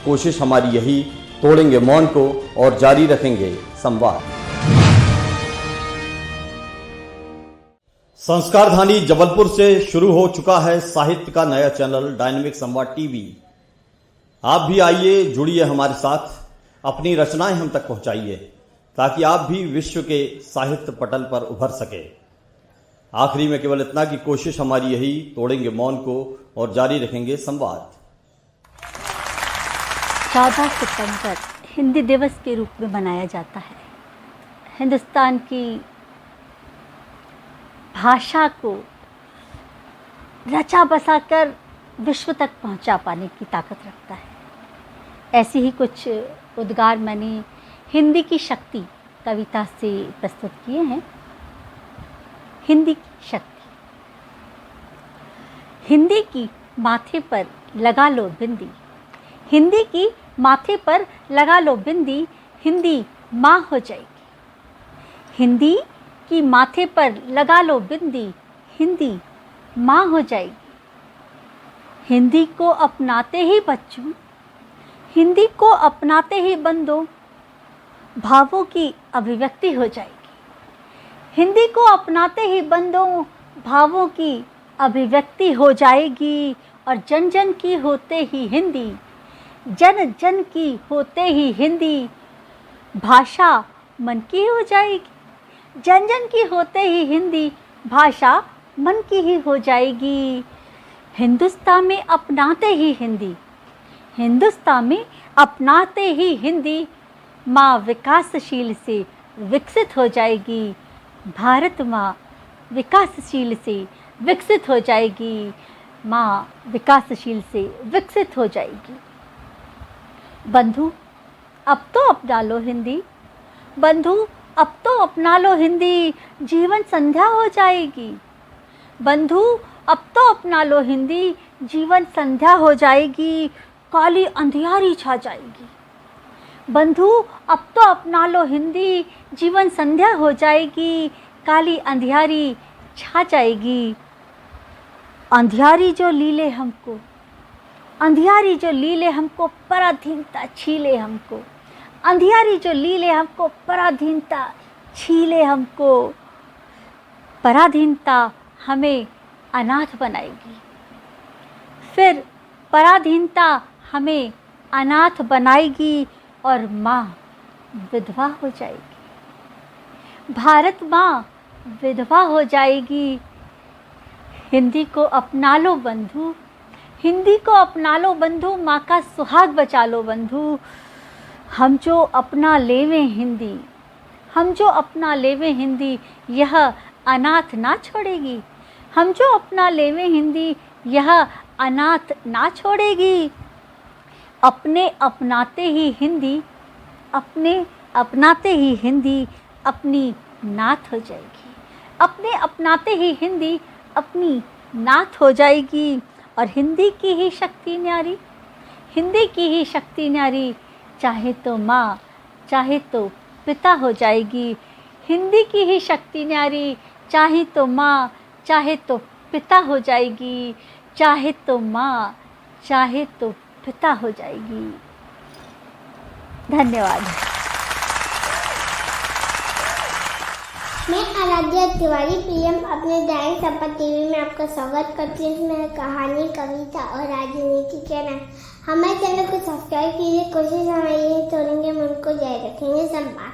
कोशिश हमारी यही, तोड़ेंगे मौन को और जारी रखेंगे संवाद। संस्कारधानी जबलपुर से शुरू हो चुका है साहित्य का नया चैनल डायनेमिक संवाद टीवी। आप भी आइए, जुड़िए हमारे साथ, अपनी रचनाएं हम तक पहुंचाइए ताकि आप भी विश्व के साहित्य पटल पर उभर सके। आखिरी में केवल इतना कि कोशिश हमारी यही, तोड़ेंगे मौन को और जारी रखेंगे संवाद। 14 सितंबर हिंदी दिवस के रूप में मनाया जाता है। हिंदुस्तान की भाषा को रचा बसा कर विश्व तक पहुंचा पाने की ताकत रखता है। ऐसी ही कुछ उद्गार मैंने हिंदी की शक्ति कविता से प्रस्तुत किए हैं। हिंदी की शक्ति। हिंदी की माथे पर लगा लो बिंदी, हिंदी की माथे पर लगा लो बिंदी, हिंदी माँ हो जाएगी। हिंदी की माथे पर लगा लो बिंदी, हिंदी माँ हो जाएगी। हिंदी को अपनाते ही बच्चों, हिंदी को अपनाते ही बंदों, भावों की अभिव्यक्ति हो जाएगी। हिंदी को अपनाते ही बंदों, भावों की अभिव्यक्ति हो जाएगी। और जन जन की होते ही हिंदी, जन जन की होते ही हिंदी, भाषा मन की हो जाएगी। जन जन की होते ही हिंदी, भाषा मन की ही हो जाएगी। हिंदुस्तान में अपनाते ही हिंदी, हिंदुस्तान में अपनाते ही हिंदी, माँ विकासशील से विकसित हो जाएगी। भारत माँ विकासशील से विकसित हो जाएगी। माँ विकासशील से विकसित हो जाएगी। बंधु अब तो अपना लो हिंदी, बंधु अब तो अपना लो हिंदी, जीवन संध्या हो जाएगी। बंधु अब तो अपना लो हिंदी, जीवन संध्या हो जाएगी। काली अंधियारी छा जाएगी। बंधु अब तो अपना लो हिंदी, जीवन संध्या हो जाएगी। काली अंधियारी छा जाएगी। अंधियारी जो लीले हमको, अंधियारी जो लीले हमको, पराधीनता छीले हमको। अंधियारी जो लीले हमको, पराधीनता छीले हमको। पराधीनता हमें अनाथ बनाएगी, फिर पराधीनता हमें अनाथ बनाएगी और माँ विधवा हो जाएगी। भारत माँ विधवा हो जाएगी। हिंदी को अपना लो बंधु, हिंदी को अपना लो बंधु, माँ का सुहाग बचा लो बंधु। हम जो अपना लेवें हिंदी, हम जो अपना लेवें हिंदी, यह अनाथ ना छोड़ेगी। हम जो अपना लेवें हिंदी, यह अनाथ ना छोड़ेगी। अपने अपनाते ही हिंदी, अपने अपनाते ही हिंदी अपनी नाथ हो जाएगी। अपने अपनाते ही हिंदी अपनी नाथ हो जाएगी। और हिंदी की ही शक्ति न्यारी, हिंदी की ही शक्ति न्यारी, चाहे तो माँ चाहे तो पिता हो जाएगी। हिंदी की ही शक्ति न्यारी, चाहे तो माँ चाहे तो पिता हो जाएगी। चाहे तो माँ चाहे तो पिता हो जाएगी। धन्यवाद। मैं आराध्या तिवारी पीएम अपने डायरेक्ट संपर्क टीवी में आपका स्वागत करती हूँ। इसमें कहानी, कविता और राजनीति चैनल। हमारे चैनल को सब्सक्राइब कीजिए। कोशिश हमारी है, तोड़ेंगे मन को जारी रखेंगे संवाद।